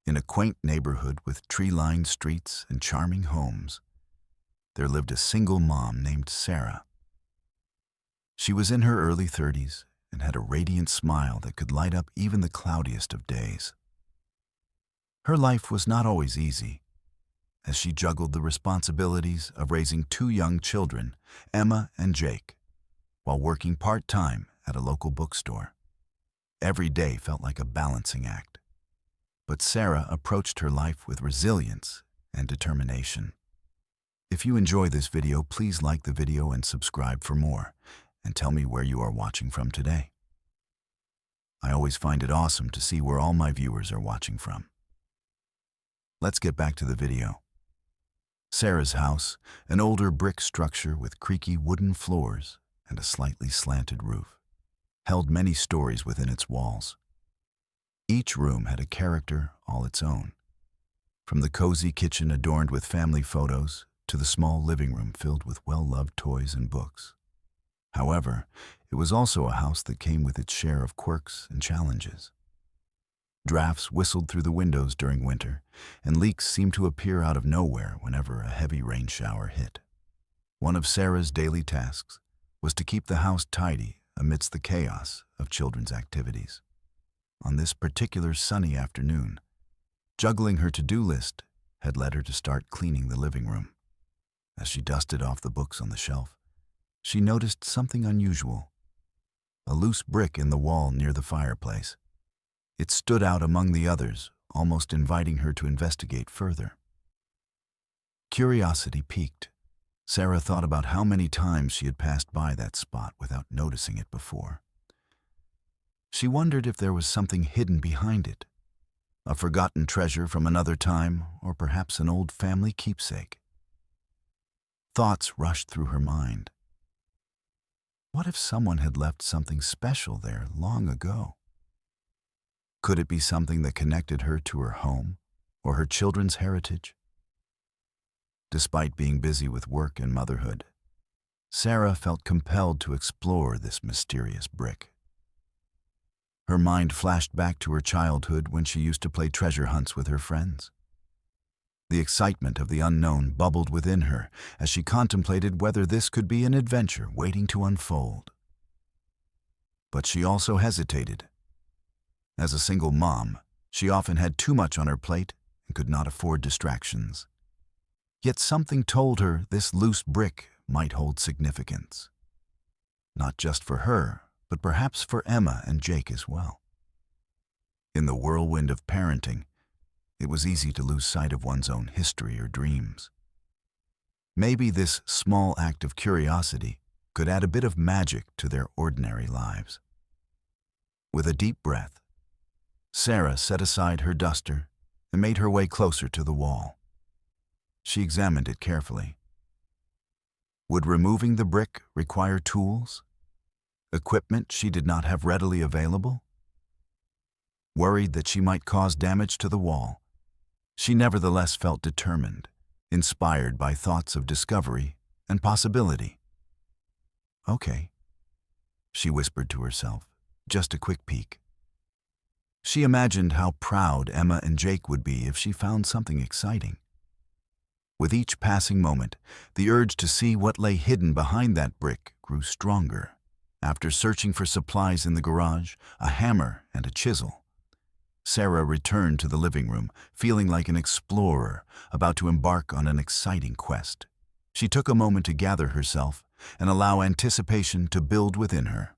In a quaint neighborhood with tree-lined streets and charming homes, there lived a single mom named Sarah. She was in her early 30s and had a radiant smile that could light up even the cloudiest of days. Her life was not always easy, as she juggled the responsibilities of raising two young children, Emma and Jake, while working part-time at a local bookstore. Every day felt like a balancing act. But Sarah approached her life with resilience and determination. If you enjoy this video, please like the video and subscribe for more, and tell me where you are watching from today. I always find it awesome to see where all my viewers are watching from. Let's get back to the video. Sarah's house, an older brick structure with creaky wooden floors and a slightly slanted roof, held many stories within its walls. Each room had a character all its own, from the cozy kitchen adorned with family photos to the small living room filled with well-loved toys and books. However, it was also a house that came with its share of quirks and challenges. Drafts whistled through the windows during winter, and leaks seemed to appear out of nowhere whenever a heavy rain shower hit. One of Sarah's daily tasks was to keep the house tidy amidst the chaos of children's activities. On this particular sunny afternoon, juggling her to-do list had led her to start cleaning the living room. As she dusted off the books on the shelf, she noticed something unusual: a loose brick in the wall near the fireplace. It stood out among the others, almost inviting her to investigate further. Curiosity piqued. Sarah thought about how many times she had passed by that spot without noticing it before. She wondered if there was something hidden behind it, a forgotten treasure from another time, or perhaps an old family keepsake. Thoughts rushed through her mind. What if someone had left something special there long ago? Could it be something that connected her to her home or her children's heritage? Despite being busy with work and motherhood, Sarah felt compelled to explore this mysterious brick. Her mind flashed back to her childhood when she used to play treasure hunts with her friends. The excitement of the unknown bubbled within her as she contemplated whether this could be an adventure waiting to unfold. But she also hesitated. As a single mom, she often had too much on her plate and could not afford distractions. Yet something told her this loose brick might hold significance. Not just for her, but perhaps for Emma and Jake as well. In the whirlwind of parenting, it was easy to lose sight of one's own history or dreams. Maybe this small act of curiosity could add a bit of magic to their ordinary lives. With a deep breath, Sarah set aside her duster and made her way closer to the wall. She examined it carefully. Would removing the brick require tools? Equipment she did not have readily available? Worried that she might cause damage to the wall, she nevertheless felt determined, inspired by thoughts of discovery and possibility. "Okay," she whispered to herself, just a quick peek. She imagined how proud Emma and Jake would be if she found something exciting. With each passing moment, the urge to see what lay hidden behind that brick grew stronger. After searching for supplies in the garage, a hammer and a chisel, Sarah returned to the living room, feeling like an explorer about to embark on an exciting quest. She took a moment to gather herself and allow anticipation to build within her.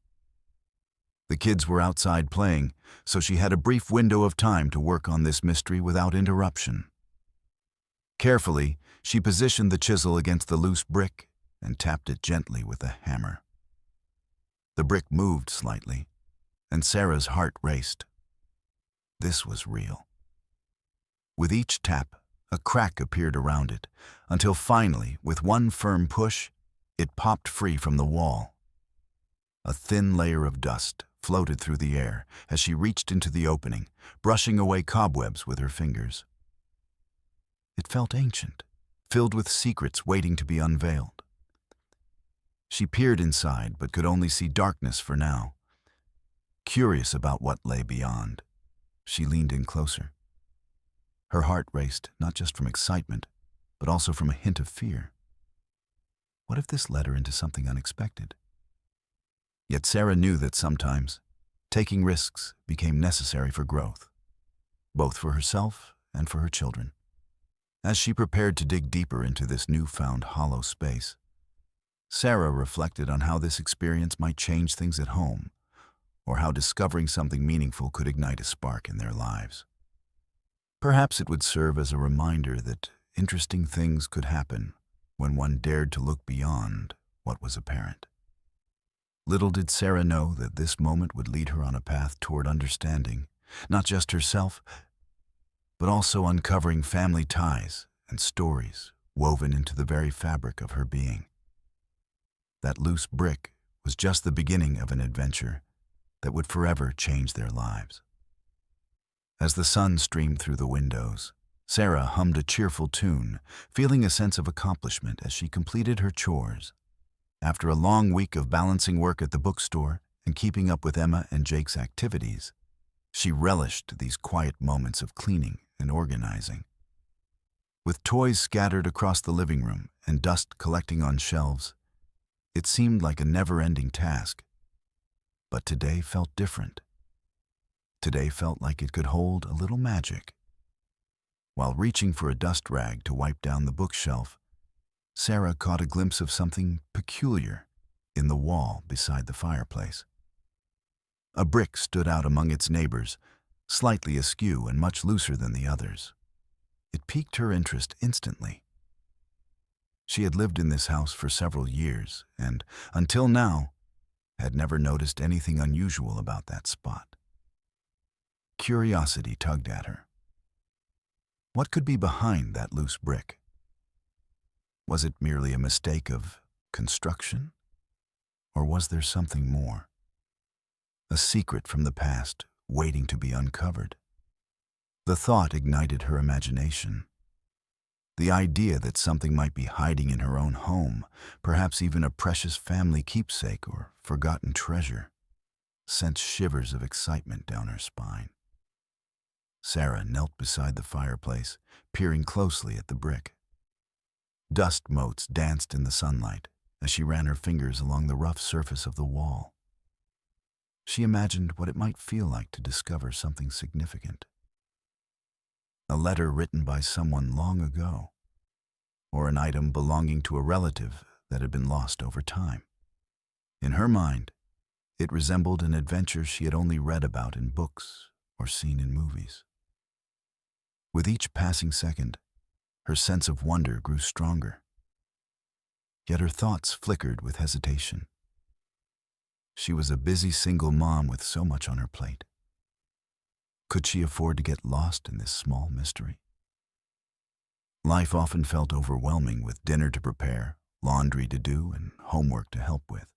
The kids were outside playing, so she had a brief window of time to work on this mystery without interruption. Carefully, she positioned the chisel against the loose brick and tapped it gently with a hammer. The brick moved slightly, and Sarah's heart raced. This was real. With each tap, a crack appeared around it, until finally, with one firm push, it popped free from the wall. A thin layer of dust floated through the air as she reached into the opening, brushing away cobwebs with her fingers. It felt ancient, filled with secrets waiting to be unveiled. She peered inside but could only see darkness for now. Curious about what lay beyond, she leaned in closer. Her heart raced, not just from excitement, but also from a hint of fear. What if this led her into something unexpected? Yet Sarah knew that sometimes taking risks became necessary for growth, both for herself and for her children. As she prepared to dig deeper into this newfound hollow space, Sarah reflected on how this experience might change things at home, or how discovering something meaningful could ignite a spark in their lives. Perhaps it would serve as a reminder that interesting things could happen when one dared to look beyond what was apparent. Little did Sarah know that this moment would lead her on a path toward understanding, not just herself, but also uncovering family ties and stories woven into the very fabric of her being. That loose brick was just the beginning of an adventure that would forever change their lives. As the sun streamed through the windows, Sarah hummed a cheerful tune, feeling a sense of accomplishment as she completed her chores. After a long week of balancing work at the bookstore and keeping up with Emma and Jake's activities, she relished these quiet moments of cleaning and organizing. With toys scattered across the living room and dust collecting on shelves, it seemed like a never-ending task. But today felt different. Today felt like it could hold a little magic. While reaching for a dust rag to wipe down the bookshelf, Sarah caught a glimpse of something peculiar in the wall beside the fireplace. A brick stood out among its neighbors, slightly askew and much looser than the others. It piqued her interest instantly. She had lived in this house for several years and, until now, had never noticed anything unusual about that spot. Curiosity tugged at her. What could be behind that loose brick? Was it merely a mistake of construction? Or was there something more? A secret from the past waiting to be uncovered? The thought ignited her imagination. The idea that something might be hiding in her own home, perhaps even a precious family keepsake or forgotten treasure, sent shivers of excitement down her spine. Sarah knelt beside the fireplace, peering closely at the brick. Dust motes danced in the sunlight as she ran her fingers along the rough surface of the wall. She imagined what it might feel like to discover something significant. A letter written by someone long ago, or an item belonging to a relative that had been lost over time. In her mind, it resembled an adventure she had only read about in books or seen in movies. With each passing second, her sense of wonder grew stronger. Yet her thoughts flickered with hesitation. She was a busy single mom with so much on her plate. Could she afford to get lost in this small mystery? Life often felt overwhelming with dinner to prepare, laundry to do, and homework to help with.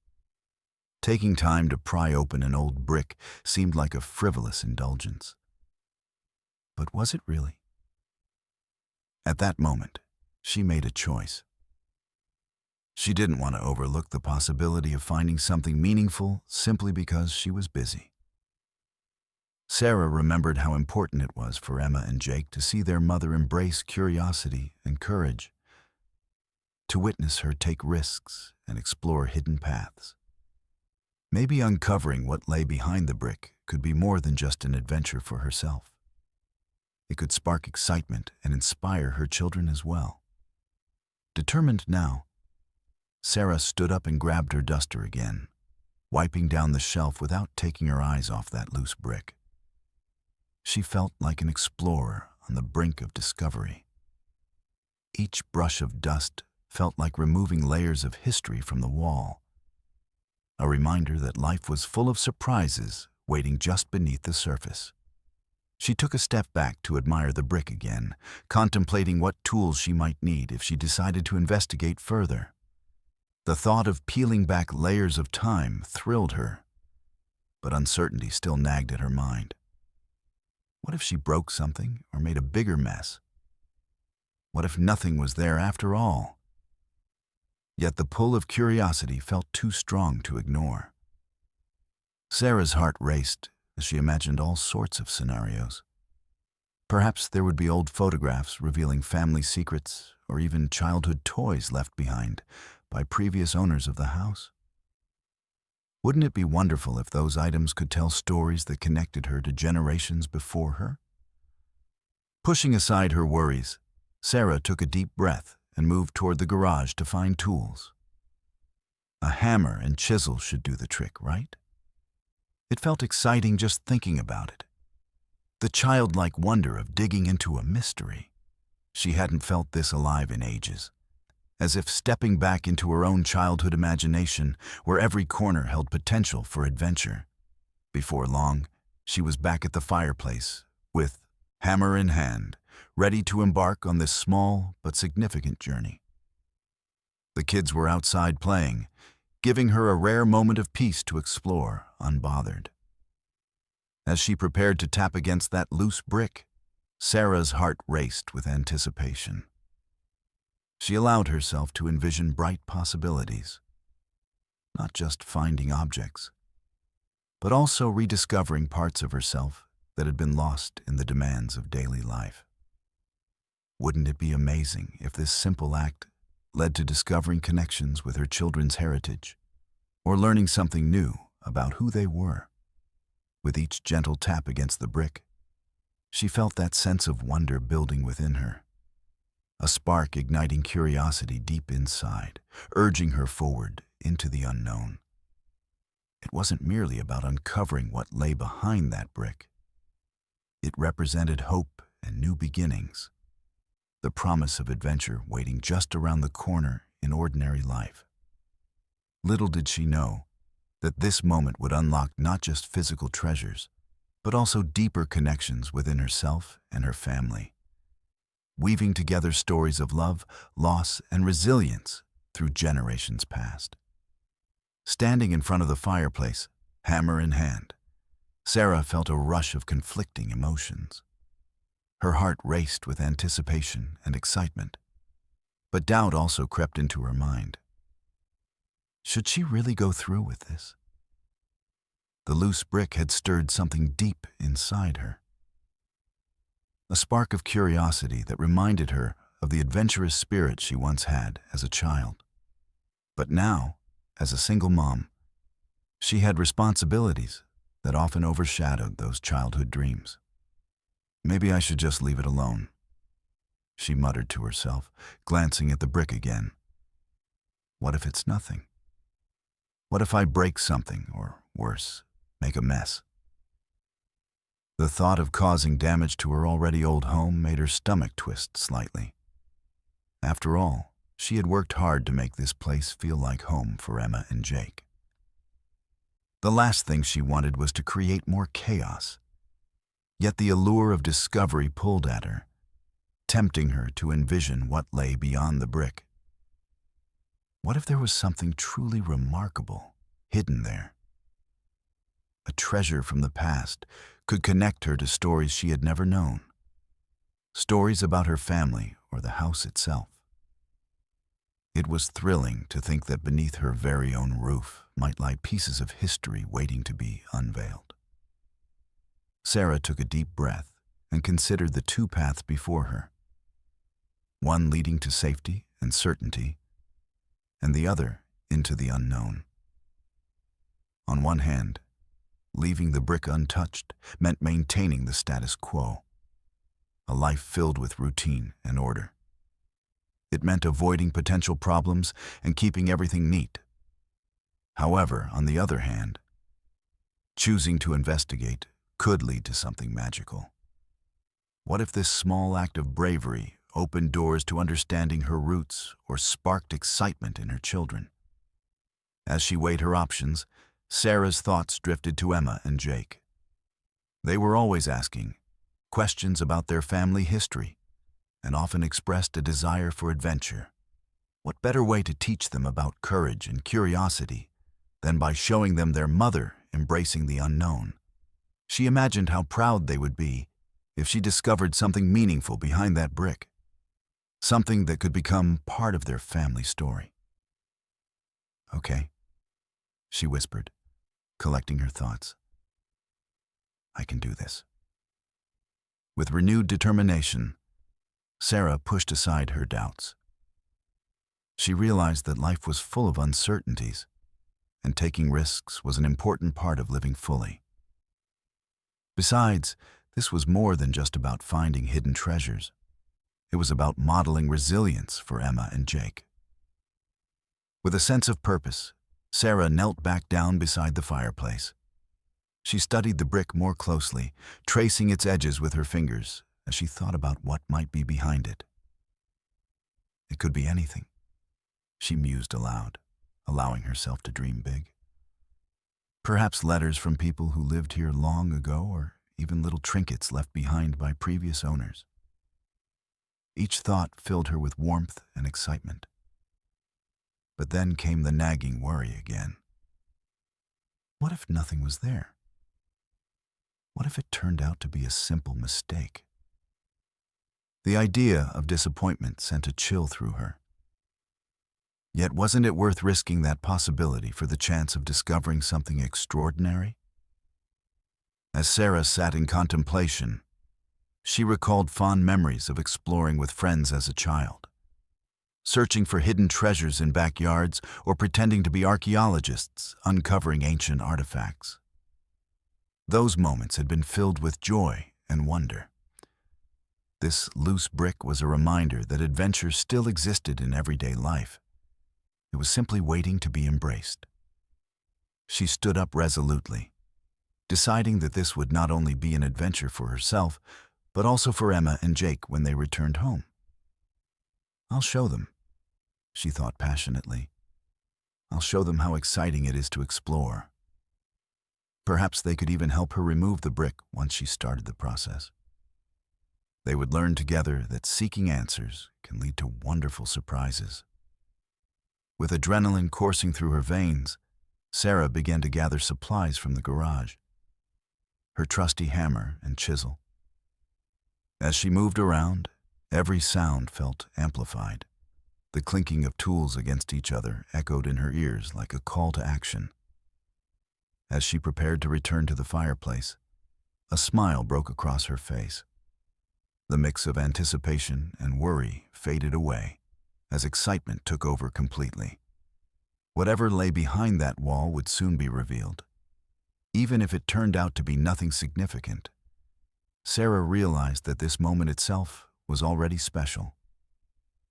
Taking time to pry open an old brick seemed like a frivolous indulgence. But was it really? At that moment, she made a choice. She didn't want to overlook the possibility of finding something meaningful simply because she was busy. Sarah remembered how important it was for Emma and Jake to see their mother embrace curiosity and courage, to witness her take risks and explore hidden paths. Maybe uncovering what lay behind the brick could be more than just an adventure for herself. It could spark excitement and inspire her children as well. Determined now, Sarah stood up and grabbed her duster again, wiping down the shelf without taking her eyes off that loose brick. She felt like an explorer on the brink of discovery. Each brush of dust felt like removing layers of history from the wall, a reminder that life was full of surprises waiting just beneath the surface. She took a step back to admire the brick again, contemplating what tools she might need if she decided to investigate further. The thought of peeling back layers of time thrilled her, but uncertainty still nagged at her mind. What if she broke something or made a bigger mess? What if nothing was there after all? Yet the pull of curiosity felt too strong to ignore. Sarah's heart raced as she imagined all sorts of scenarios. Perhaps there would be old photographs revealing family secrets or even childhood toys left behind by previous owners of the house. Wouldn't it be wonderful if those items could tell stories that connected her to generations before her? Pushing aside her worries, Sarah took a deep breath and moved toward the garage to find tools. A hammer and chisel should do the trick, right? It felt exciting just thinking about it. The childlike wonder of digging into a mystery. She hadn't felt this alive in ages, as if stepping back into her own childhood imagination where every corner held potential for adventure. Before long, she was back at the fireplace, with hammer in hand, ready to embark on this small but significant journey. The kids were outside playing, giving her a rare moment of peace to explore, unbothered. As she prepared to tap against that loose brick, Sarah's heart raced with anticipation. She allowed herself to envision bright possibilities, not just finding objects, but also rediscovering parts of herself that had been lost in the demands of daily life. Wouldn't it be amazing if this simple act led to discovering connections with her children's heritage, or learning something new about who they were? With each gentle tap against the brick, she felt that sense of wonder building within her, a spark igniting curiosity deep inside, urging her forward into the unknown. It wasn't merely about uncovering what lay behind that brick. It represented hope and new beginnings, the promise of adventure waiting just around the corner in ordinary life. Little did she know that this moment would unlock not just physical treasures, but also deeper connections within herself and her family, weaving together stories of love, loss, and resilience through generations past. Standing in front of the fireplace, hammer in hand, Sarah felt a rush of conflicting emotions. Her heart raced with anticipation and excitement, but doubt also crept into her mind. Should she really go through with this? The loose brick had stirred something deep inside her, a spark of curiosity that reminded her of the adventurous spirit she once had as a child. But now, as a single mom, she had responsibilities that often overshadowed those childhood dreams. Maybe I should just leave it alone, she muttered to herself, glancing at the brick again. What if it's nothing? What if I break something, or worse, make a mess? The thought of causing damage to her already old home made her stomach twist slightly. After all, she had worked hard to make this place feel like home for Emma and Jake. The last thing she wanted was to create more chaos. Yet the allure of discovery pulled at her, tempting her to envision what lay beyond the brick. What if there was something truly remarkable hidden there? A treasure from the past could connect her to stories she had never known, stories about her family or the house itself. It was thrilling to think that beneath her very own roof might lie pieces of history waiting to be unveiled. Sarah took a deep breath and considered the two paths before her, one leading to safety and certainty, and the other into the unknown. On one hand, leaving the brick untouched meant maintaining the status quo, a life filled with routine and order. It meant avoiding potential problems and keeping everything neat. However, on the other hand, choosing to investigate could lead to something magical. What if this small act of bravery opened doors to understanding her roots or sparked excitement in her children? As she weighed her options, Sarah's thoughts drifted to Emma and Jake. They were always asking questions about their family history and often expressed a desire for adventure. What better way to teach them about courage and curiosity than by showing them their mother embracing the unknown? She imagined how proud they would be if she discovered something meaningful behind that brick, something that could become part of their family story. Okay, she whispered, collecting her thoughts. I can do this. With renewed determination, Sarah pushed aside her doubts. She realized that life was full of uncertainties, and taking risks was an important part of living fully. Besides, this was more than just about finding hidden treasures. It was about modeling resilience for Emma and Jake. With a sense of purpose, Sarah knelt back down beside the fireplace. She studied the brick more closely, tracing its edges with her fingers as she thought about what might be behind it. It could be anything, she mused aloud, allowing herself to dream big. Perhaps letters from people who lived here long ago, or even little trinkets left behind by previous owners. Each thought filled her with warmth and excitement. But then came the nagging worry again. What if nothing was there? What if it turned out to be a simple mistake? The idea of disappointment sent a chill through her. Yet wasn't it worth risking that possibility for the chance of discovering something extraordinary? As Sarah sat in contemplation, she recalled fond memories of exploring with friends as a child, searching for hidden treasures in backyards or pretending to be archaeologists uncovering ancient artifacts. Those moments had been filled with joy and wonder. This loose brick was a reminder that adventure still existed in everyday life. It was simply waiting to be embraced. She stood up resolutely, deciding that this would not only be an adventure for herself, but also for Emma and Jake when they returned home. I'll show them, she thought passionately. I'll show them how exciting it is to explore. Perhaps they could even help her remove the brick once she started the process. They would learn together that seeking answers can lead to wonderful surprises. With adrenaline coursing through her veins, Sarah began to gather supplies from the garage. Her trusty hammer and chisel. As she moved around, every sound felt amplified. The clinking of tools against each other echoed in her ears like a call to action. As she prepared to return to the fireplace, a smile broke across her face. The mix of anticipation and worry faded away as excitement took over completely. Whatever lay behind that wall would soon be revealed. Even if it turned out to be nothing significant, Sarah realized that this moment itself was already special.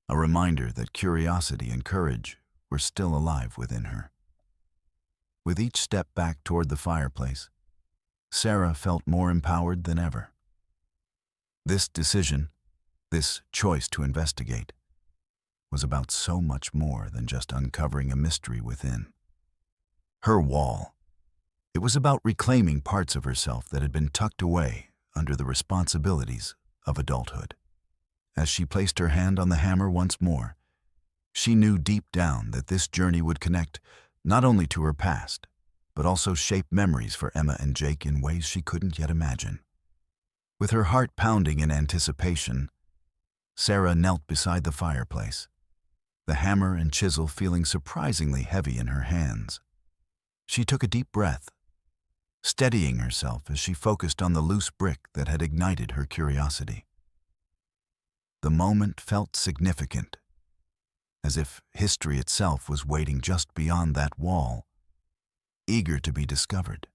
A reminder that curiosity and courage were still alive within her. With each step back toward the fireplace, Sarah felt more empowered than ever. This decision, this choice to investigate, was about so much more than just uncovering a mystery within. Her wall. It was about reclaiming parts of herself that had been tucked away under the responsibilities of adulthood. As she placed her hand on the hammer once more, she knew deep down that this journey would connect not only to her past, but also shape memories for Emma and Jake in ways she couldn't yet imagine. With her heart pounding in anticipation, Sarah knelt beside the fireplace, the hammer and chisel feeling surprisingly heavy in her hands. She took a deep breath, steadying herself as she focused on the loose brick that had ignited her curiosity. The moment felt significant, as if history itself was waiting just beyond that wall, eager to be discovered.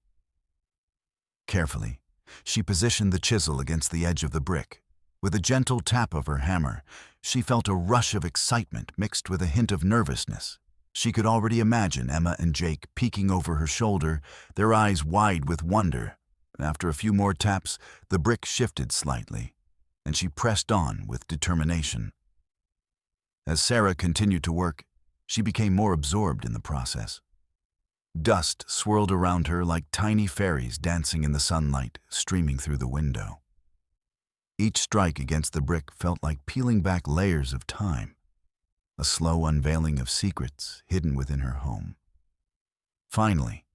Carefully, she positioned the chisel against the edge of the brick. With a gentle tap of her hammer, she felt a rush of excitement mixed with a hint of nervousness. She could already imagine Emma and Jake peeking over her shoulder, their eyes wide with wonder. After a few more taps, the brick shifted slightly, and she pressed on with determination. As Sarah continued to work, she became more absorbed in the process. Dust swirled around her like tiny fairies dancing in the sunlight streaming through the window. Each strike against the brick felt like peeling back layers of time, a slow unveiling of secrets hidden within her home. Finally,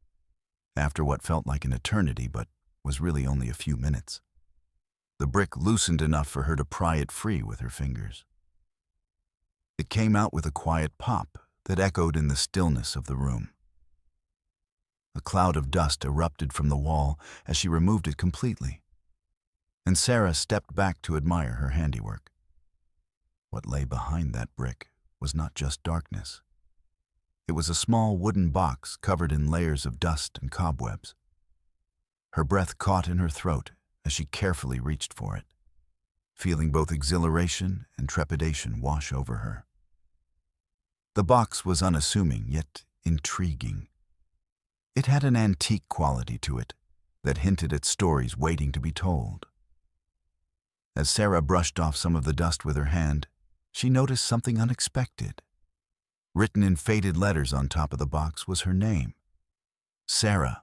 after what felt like an eternity but was really only a few minutes, the brick loosened enough for her to pry it free with her fingers. It came out with a quiet pop that echoed in the stillness of the room. A cloud of dust erupted from the wall as she removed it completely. and Sarah stepped back to admire her handiwork. What lay behind that brick was not just darkness. It was a small wooden box covered in layers of dust and cobwebs. Her breath caught in her throat as she carefully reached for it, feeling both exhilaration and trepidation wash over her. The box was unassuming, yet intriguing. It had an antique quality to it that hinted at stories waiting to be told. As Sarah brushed off some of the dust with her hand, she noticed something unexpected. Written in faded letters on top of the box was her name, Sarah.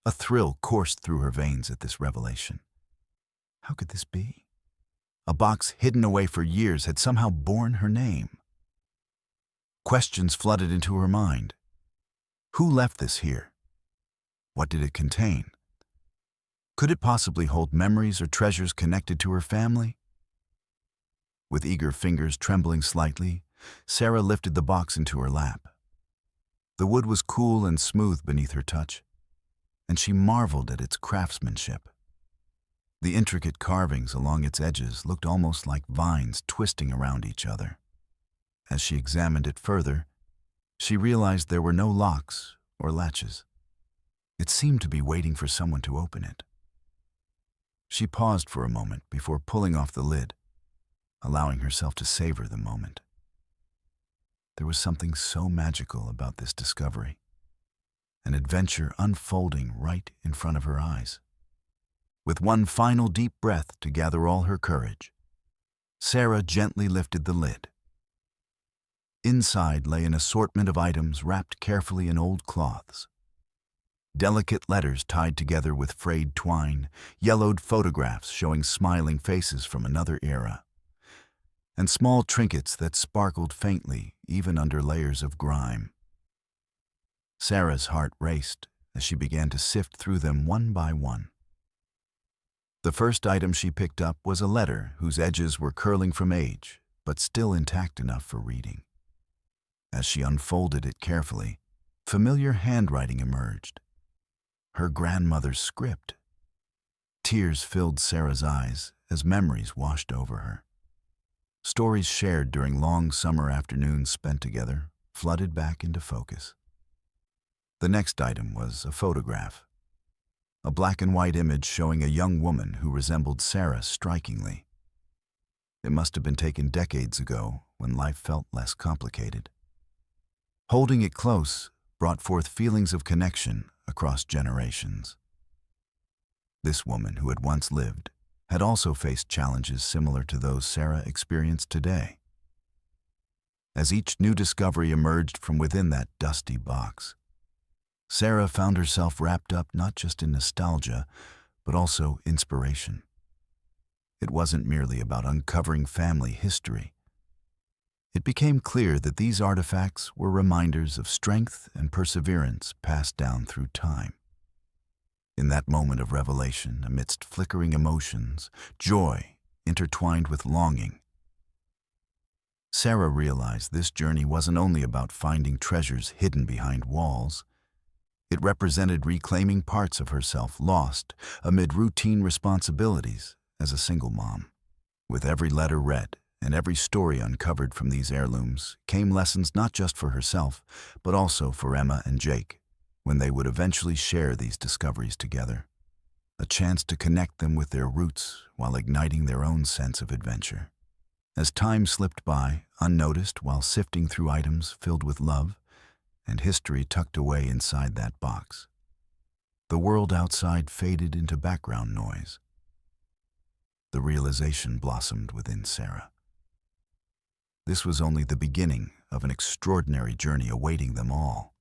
A thrill coursed through her veins at this revelation. How could this be? A box hidden away for years had somehow borne her name. Questions flooded into her mind. Who left this here? What did it contain? Could it possibly hold memories or treasures connected to her family? With eager fingers trembling slightly, Sarah lifted the box into her lap. The wood was cool and smooth beneath her touch, and she marveled at its craftsmanship. The intricate carvings along its edges looked almost like vines twisting around each other. As she examined it further, she realized there were no locks or latches. It seemed to be waiting for someone to open it. She paused for a moment before pulling off the lid, allowing herself to savor the moment. There was something so magical about this discovery, an adventure unfolding right in front of her eyes. With one final deep breath to gather all her courage, Sarah gently lifted the lid. Inside lay an assortment of items wrapped carefully in old cloths. Delicate letters tied together with frayed twine, yellowed photographs showing smiling faces from another era, and small trinkets that sparkled faintly even under layers of grime. Sarah's heart raced as she began to sift through them one by one. The first item she picked up was a letter whose edges were curling from age, but still intact enough for reading. As she unfolded it carefully, familiar handwriting emerged. Her grandmother's script. Tears filled Sarah's eyes as memories washed over her. Stories shared during long summer afternoons spent together flooded back into focus. The next item was a photograph. A black and white image showing a young woman who resembled Sarah strikingly. It must have been taken decades ago when life felt less complicated. Holding it close brought forth feelings of connection across generations. This woman, who had once lived, had also faced challenges similar to those Sarah experienced today. As each new discovery emerged from within that dusty box, Sarah found herself wrapped up not just in nostalgia, but also inspiration. It wasn't merely about uncovering family history. It became clear that these artifacts were reminders of strength and perseverance passed down through time. In that moment of revelation, amidst flickering emotions, joy intertwined with longing, Sarah realized this journey wasn't only about finding treasures hidden behind walls. It represented reclaiming parts of herself lost amid routine responsibilities as a single mom. With every letter read and every story uncovered from these heirlooms came lessons not just for herself, but also for Emma and Jake, when they would eventually share these discoveries together. A chance to connect them with their roots while igniting their own sense of adventure. As time slipped by, unnoticed while sifting through items filled with love and history tucked away inside that box, the world outside faded into background noise. The realization blossomed within Sarah. This was only the beginning of an extraordinary journey awaiting them all.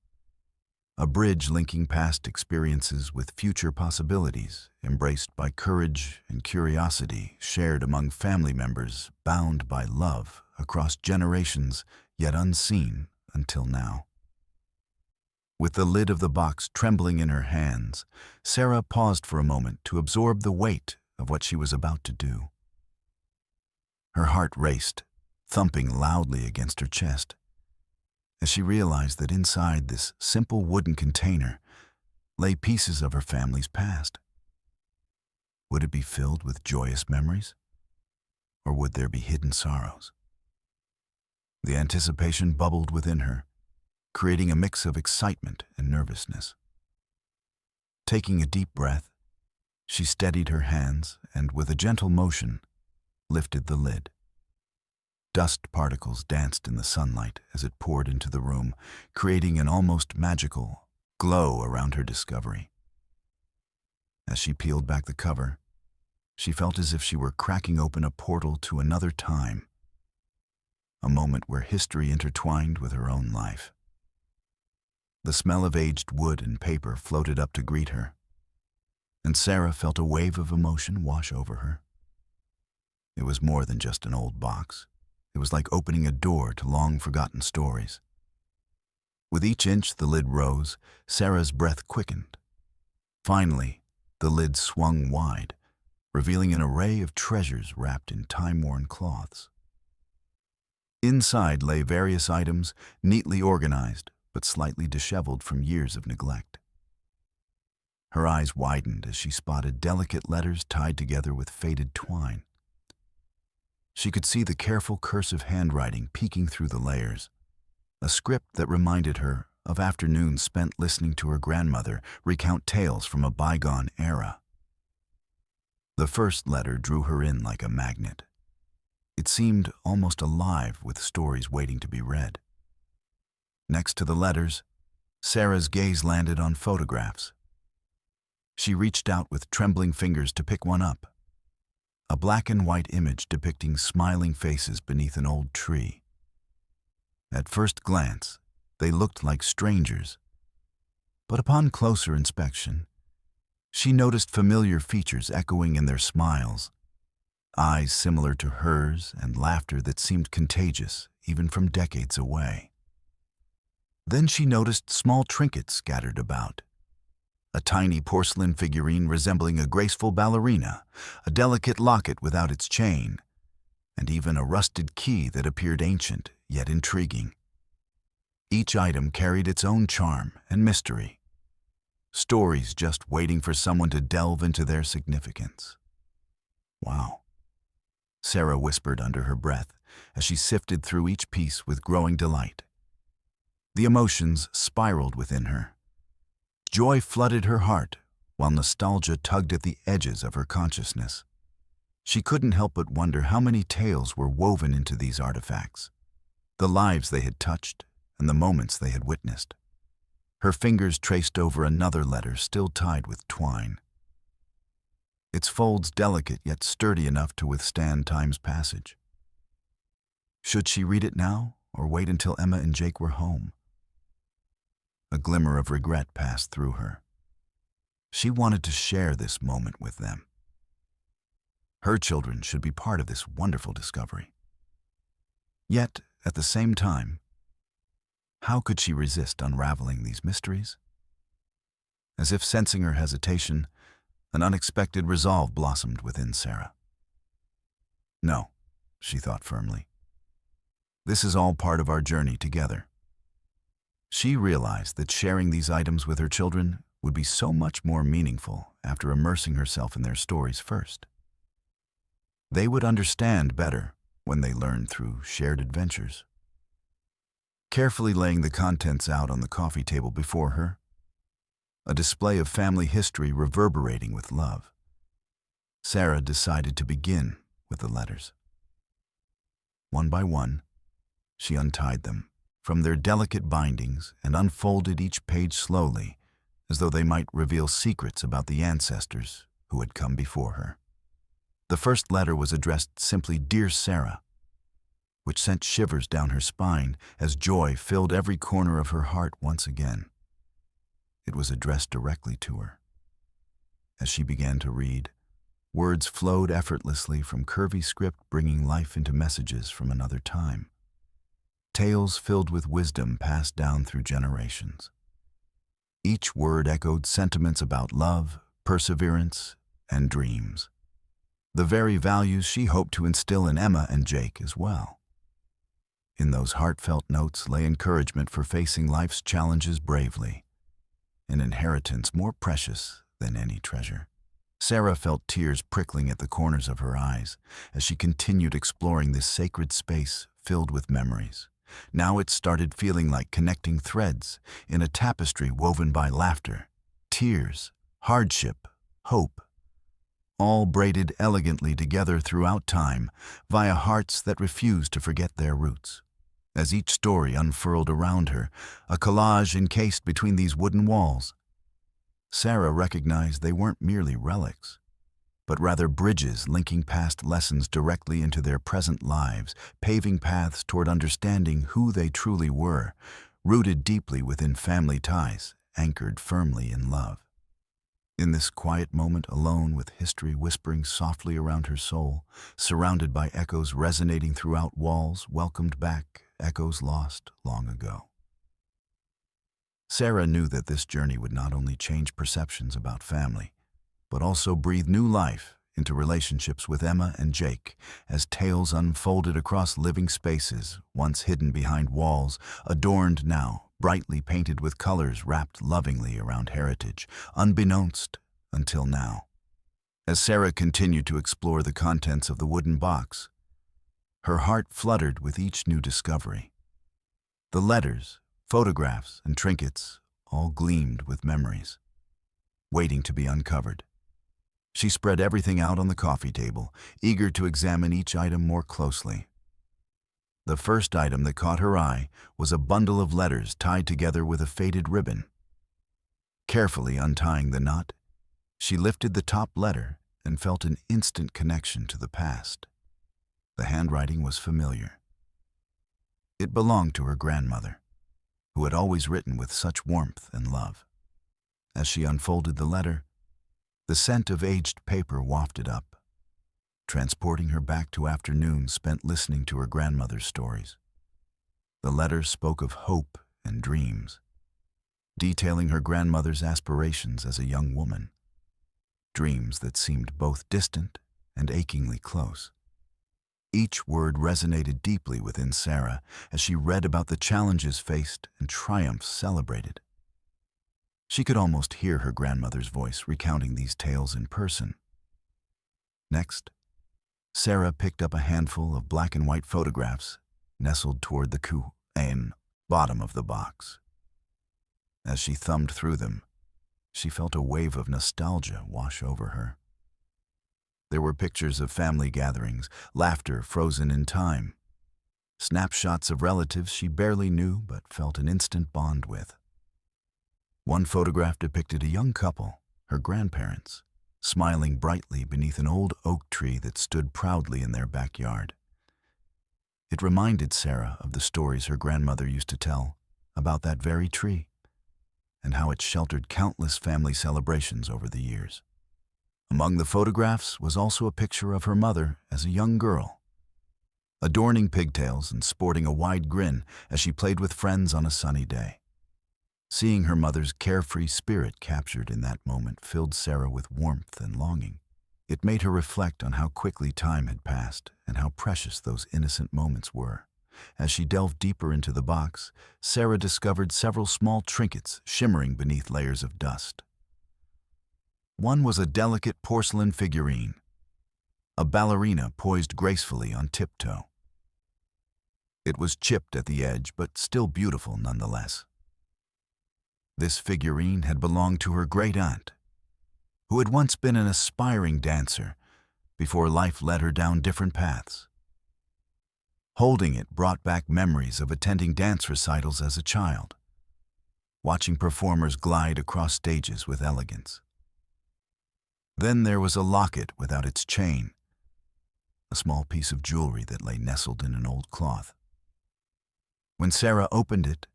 A bridge linking past experiences with future possibilities, embraced by courage and curiosity, shared among family members, bound by love across generations, yet unseen until now. With the lid of the box trembling in her hands, Sarah paused for a moment to absorb the weight of what she was about to do. Her heart raced, thumping loudly against her chest, as she realized that inside this simple wooden container lay pieces of her family's past. Would it be filled with joyous memories? Or would there be hidden sorrows? The anticipation bubbled within her, creating a mix of excitement and nervousness. Taking a deep breath, she steadied her hands and, with a gentle motion, lifted the lid. Dust particles danced in the sunlight as it poured into the room, creating an almost magical glow around her discovery. As she peeled back the cover, she felt as if she were cracking open a portal to another time, a moment where history intertwined with her own life. The smell of aged wood and paper floated up to greet her, and Sarah felt a wave of emotion wash over her. It was more than just an old box. It was like opening a door to long-forgotten stories. With each inch the lid rose, Sarah's breath quickened. Finally, the lid swung wide, revealing an array of treasures wrapped in time-worn cloths. Inside lay various items, neatly organized, but slightly disheveled from years of neglect. Her eyes widened as she spotted delicate letters tied together with faded twine. She could see the careful cursive handwriting peeking through the layers, a script that reminded her of afternoons spent listening to her grandmother recount tales from a bygone era. The first letter drew her in like a magnet. It seemed almost alive with stories waiting to be read. Next to the letters, Sarah's gaze landed on photographs. She reached out with trembling fingers to pick one up. A black and white image depicting smiling faces beneath an old tree. At first glance, they looked like strangers, but upon closer inspection, she noticed familiar features echoing in their smiles, eyes similar to hers and laughter that seemed contagious even from decades away. Then she noticed small trinkets scattered about. A tiny porcelain figurine resembling a graceful ballerina, a delicate locket without its chain, and even a rusted key that appeared ancient yet intriguing. Each item carried its own charm and mystery, stories just waiting for someone to delve into their significance. Wow, Sarah whispered under her breath as she sifted through each piece with growing delight. The emotions spiraled within her. Joy flooded her heart, while nostalgia tugged at the edges of her consciousness. She couldn't help but wonder how many tales were woven into these artifacts, the lives they had touched and the moments they had witnessed. Her fingers traced over another letter still tied with twine. Its folds delicate yet sturdy enough to withstand time's passage. Should she read it now or wait until Emma and Jake were home? A glimmer of regret passed through her. She wanted to share this moment with them. Her children should be part of this wonderful discovery. Yet, at the same time, how could she resist unraveling these mysteries? As if sensing her hesitation, an unexpected resolve blossomed within Sarah. No, she thought firmly. This is all part of our journey together. She realized that sharing these items with her children would be so much more meaningful after immersing herself in their stories first. They would understand better when they learned through shared adventures. Carefully laying the contents out on the coffee table before her, a display of family history reverberating with love, Sarah decided to begin with the letters. One by one, she untied them from their delicate bindings and unfolded each page slowly, as though they might reveal secrets about the ancestors who had come before her. The first letter was addressed simply "Dear Sarah," which sent shivers down her spine as joy filled every corner of her heart once again. It was addressed directly to her. As she began to read, words flowed effortlessly from curvy script, bringing life into messages from another time. Tales filled with wisdom passed down through generations. Each word echoed sentiments about love, perseverance, and dreams. The very values she hoped to instill in Emma and Jake as well. In those heartfelt notes lay encouragement for facing life's challenges bravely, an inheritance more precious than any treasure. Sarah felt tears prickling at the corners of her eyes as she continued exploring this sacred space filled with memories. Now it started feeling like connecting threads in a tapestry woven by laughter, tears, hardship, hope, all braided elegantly together throughout time via hearts that refused to forget their roots. As each story unfurled around her, a collage encased between these wooden walls, Sarah recognized they weren't merely relics, but rather bridges linking past lessons directly into their present lives, paving paths toward understanding who they truly were, rooted deeply within family ties, anchored firmly in love. In this quiet moment, alone with history whispering softly around her soul, surrounded by echoes resonating throughout walls, welcomed back, echoes lost long ago. Sarah knew that this journey would not only change perceptions about family, but also breathe new life into relationships with Emma and Jake as tales unfolded across living spaces, once hidden behind walls, adorned now, brightly painted with colors wrapped lovingly around heritage, unbeknownst until now. As Sarah continued to explore the contents of the wooden box, her heart fluttered with each new discovery. The letters, photographs, and trinkets all gleamed with memories, waiting to be uncovered. She spread everything out on the coffee table, eager to examine each item more closely. The first item that caught her eye was a bundle of letters tied together with a faded ribbon. Carefully untying the knot, she lifted the top letter and felt an instant connection to the past. The handwriting was familiar. It belonged to her grandmother, who had always written with such warmth and love. As she unfolded the letter, the scent of aged paper wafted up, transporting her back to afternoons spent listening to her grandmother's stories. The letter spoke of hope and dreams, detailing her grandmother's aspirations as a young woman, dreams that seemed both distant and achingly close. Each word resonated deeply within Sarah as she read about the challenges faced and triumphs celebrated. She could almost hear her grandmother's voice recounting these tales in person. Next, Sarah picked up a handful of black and white photographs nestled toward the bottom of the box. As she thumbed through them, she felt a wave of nostalgia wash over her. There were pictures of family gatherings, laughter frozen in time, snapshots of relatives she barely knew but felt an instant bond with. One photograph depicted a young couple, her grandparents, smiling brightly beneath an old oak tree that stood proudly in their backyard. It reminded Sarah of the stories her grandmother used to tell about that very tree and how it sheltered countless family celebrations over the years. Among the photographs was also a picture of her mother as a young girl, adorning pigtails and sporting a wide grin as she played with friends on a sunny day. Seeing her mother's carefree spirit captured in that moment filled Sarah with warmth and longing. It made her reflect on how quickly time had passed and how precious those innocent moments were. As she delved deeper into the box, Sarah discovered several small trinkets shimmering beneath layers of dust. One was a delicate porcelain figurine, a ballerina poised gracefully on tiptoe. It was chipped at the edge, but still beautiful nonetheless. This figurine had belonged to her great-aunt, who had once been an aspiring dancer before life led her down different paths. Holding it brought back memories of attending dance recitals as a child, watching performers glide across stages with elegance. Then there was a locket without its chain, a small piece of jewelry that lay nestled in an old cloth. When Sarah opened it,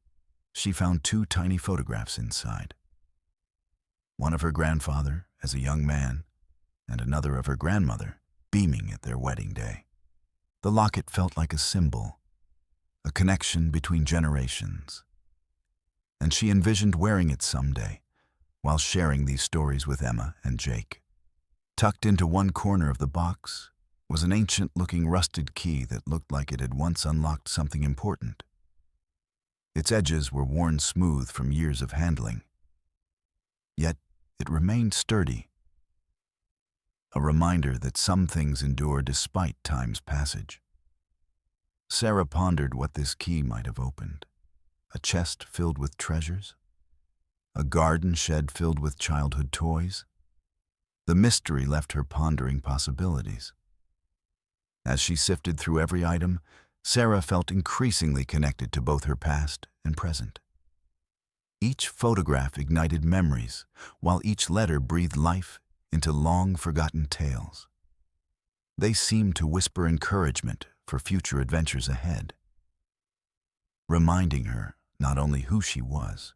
she found two tiny photographs inside. One of her grandfather as a young man, and another of her grandmother beaming at their wedding day. The locket felt like a symbol, a connection between generations, and she envisioned wearing it someday while sharing these stories with Emma and Jake. Tucked into one corner of the box was an ancient-looking rusted key that looked like it had once unlocked something important. Its edges were worn smooth from years of handling, yet it remained sturdy. a reminder that some things endure despite time's passage. Sarah pondered what this key might have opened. A chest filled with treasures? A garden shed filled with childhood toys? The mystery left her pondering possibilities. As she sifted through every item, Sarah felt increasingly connected to both her past and present. Each photograph ignited memories, while each letter breathed life into long-forgotten tales. They seemed to whisper encouragement for future adventures ahead, reminding her not only who she was,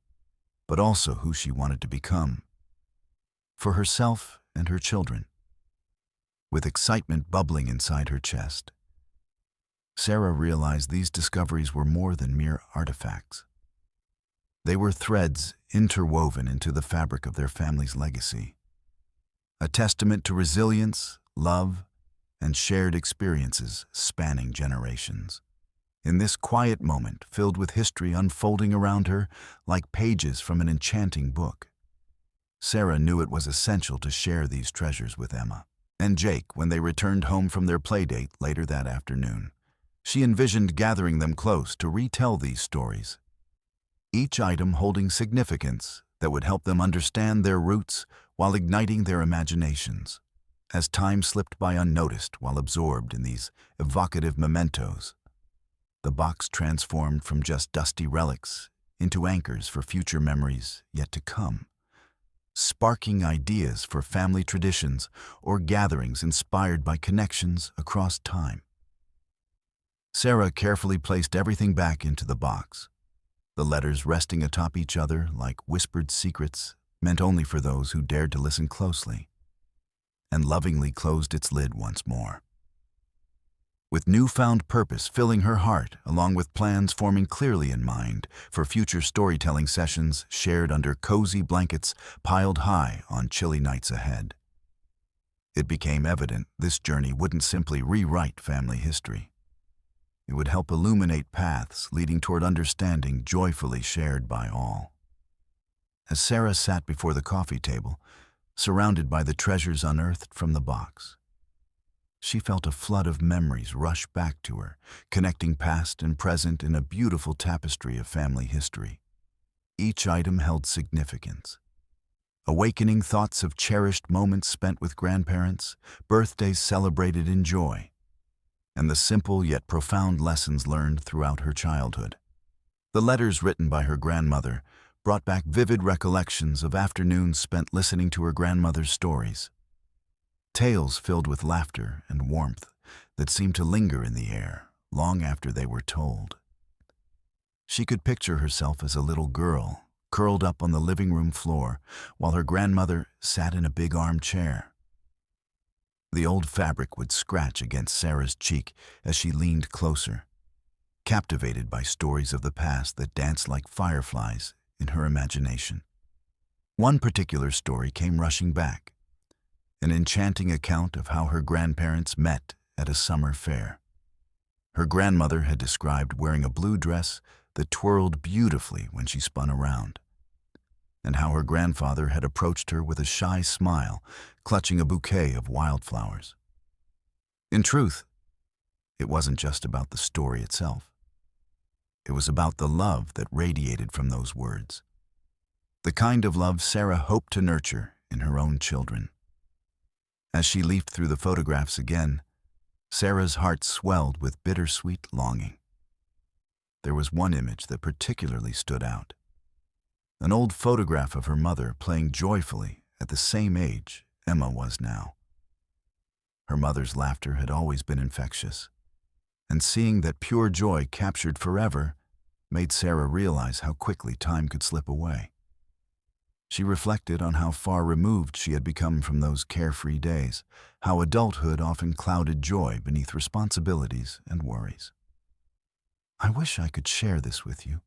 but also who she wanted to become, for herself and her children. With excitement bubbling inside her chest, Sarah realized these discoveries were more than mere artifacts. They were threads interwoven into the fabric of their family's legacy, a testament to resilience, love, and shared experiences spanning generations. In this quiet moment, filled with history unfolding around her like pages from an enchanting book, Sarah knew it was essential to share these treasures with Emma and Jake when they returned home from their playdate later that afternoon. She envisioned gathering them close to retell these stories, each item holding significance that would help them understand their roots while igniting their imaginations. As time slipped by unnoticed while absorbed in these evocative mementos, the box transformed from just dusty relics into anchors for future memories yet to come, sparking ideas for family traditions or gatherings inspired by connections across time. Sarah carefully placed everything back into the box, the letters resting atop each other like whispered secrets meant only for those who dared to listen closely, and lovingly closed its lid once more. With newfound purpose filling her heart, along with plans forming clearly in mind for future storytelling sessions shared under cozy blankets piled high on chilly nights ahead, it became evident this journey wouldn't simply rewrite family history. It would help illuminate paths leading toward understanding joyfully shared by all. As Sarah sat before the coffee table, surrounded by the treasures unearthed from the box, she felt a flood of memories rush back to her, connecting past and present in a beautiful tapestry of family history. Each item held significance, awakening thoughts of cherished moments spent with grandparents, birthdays celebrated in joy, and the simple yet profound lessons learned throughout her childhood. The letters written by her grandmother brought back vivid recollections of afternoons spent listening to her grandmother's stories, tales filled with laughter and warmth that seemed to linger in the air long after they were told. She could picture herself as a little girl, curled up on the living room floor while her grandmother sat in a big armchair. The old fabric would scratch against Sarah's cheek as she leaned closer, captivated by stories of the past that danced like fireflies in her imagination. One particular story came rushing back, an enchanting account of how her grandparents met at a summer fair. Her grandmother had described wearing a blue dress that twirled beautifully when she spun around, and how her grandfather had approached her with a shy smile, clutching a bouquet of wildflowers. In truth, it wasn't just about the story itself. It was about the love that radiated from those words, the kind of love Sarah hoped to nurture in her own children. As she leafed through the photographs again, Sarah's heart swelled with bittersweet longing. There was one image that particularly stood out, an old photograph of her mother playing joyfully at the same age Emma was now. Her mother's laughter had always been infectious, and seeing that pure joy captured forever made Sarah realize how quickly time could slip away. She reflected on how far removed she had become from those carefree days, how adulthood often clouded joy beneath responsibilities and worries. "I wish I could share this with you,"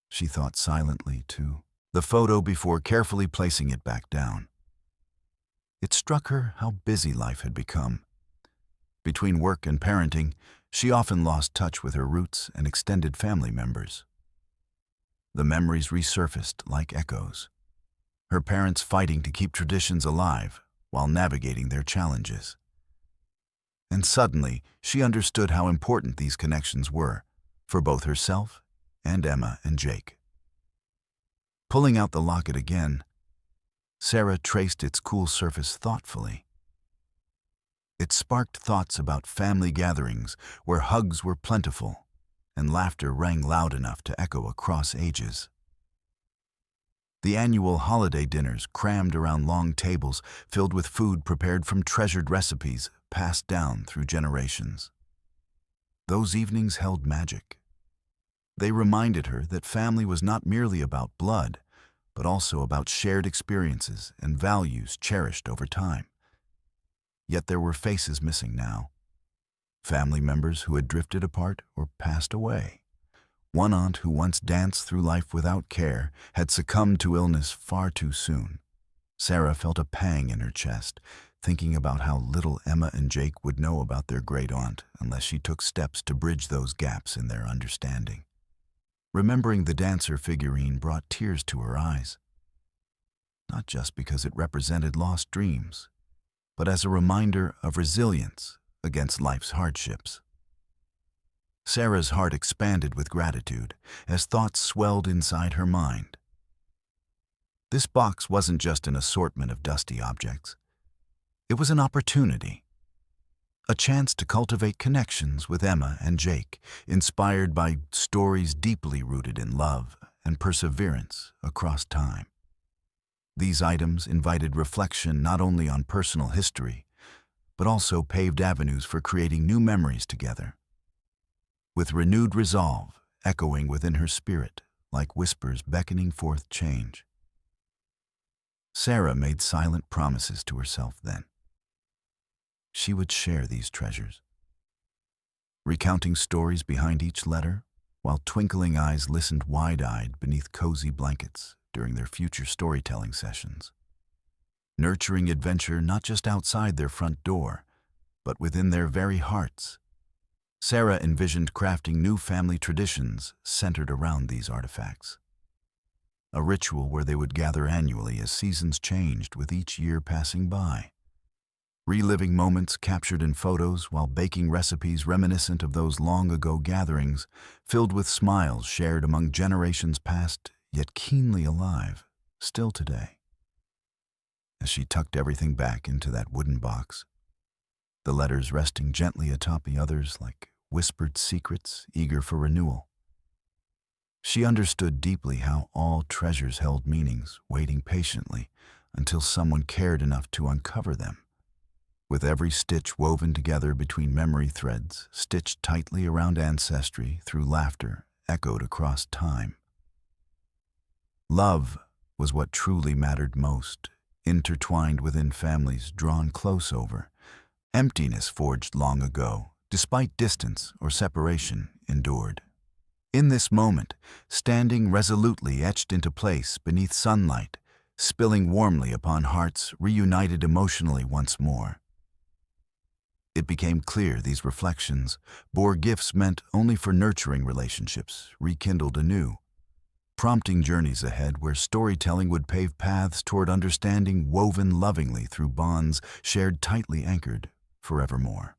she thought silently to the photo before carefully placing it back down. It struck her how busy life had become. Between work and parenting, she often lost touch with her roots and extended family members. The memories resurfaced like echoes. Her parents fighting to keep traditions alive, while navigating their challenges. And suddenly, she understood how important these connections were for both herself and Emma and Jake. Pulling out the locket again, Sarah traced its cool surface thoughtfully. It sparked thoughts about family gatherings where hugs were plentiful and laughter rang loud enough to echo across ages. The annual holiday dinners crammed around long tables filled with food prepared from treasured recipes passed down through generations. Those evenings held magic. They reminded her that family was not merely about blood, but also about shared experiences and values cherished over time. Yet there were faces missing now. Family members who had drifted apart or passed away. One aunt who once danced through life without care had succumbed to illness far too soon. Sarah felt a pang in her chest, thinking about how little Emma and Jake would know about their great-aunt unless she took steps to bridge those gaps in their understanding. Remembering the dancer figurine brought tears to her eyes, not just because it represented lost dreams, but as a reminder of resilience against life's hardships. Sarah's heart expanded with gratitude as thoughts swelled inside her mind. This box wasn't just an assortment of dusty objects. It was an opportunity, a chance to cultivate connections with Emma and Jake, inspired by stories deeply rooted in love and perseverance across time. These items invited reflection not only on personal history, but also paved avenues for creating new memories together. With renewed resolve echoing within her spirit like whispers beckoning forth change, Sarah made silent promises to herself then. She would share these treasures, recounting stories behind each letter, while twinkling eyes listened wide-eyed beneath cozy blankets during their future storytelling sessions. Nurturing adventure not just outside their front door, but within their very hearts. Sarah envisioned crafting new family traditions centered around these artifacts. A ritual where they would gather annually as seasons changed with each year passing by. Reliving moments captured in photos while baking recipes reminiscent of those long-ago gatherings, filled with smiles shared among generations past, yet keenly alive, still today. As she tucked everything back into that wooden box, the letters resting gently atop the others like whispered secrets eager for renewal, she understood deeply how all treasures held meanings, waiting patiently until someone cared enough to uncover them. With every stitch woven together between memory threads, stitched tightly around ancestry through laughter echoed across time. Love was what truly mattered most, intertwined within families drawn close over. Emptiness forged long ago, despite distance or separation, endured. In this moment, standing resolutely etched into place beneath sunlight, spilling warmly upon hearts reunited emotionally once more. It became clear these reflections bore gifts meant only for nurturing relationships, rekindled anew, prompting journeys ahead where storytelling would pave paths toward understanding woven lovingly through bonds shared tightly anchored forevermore.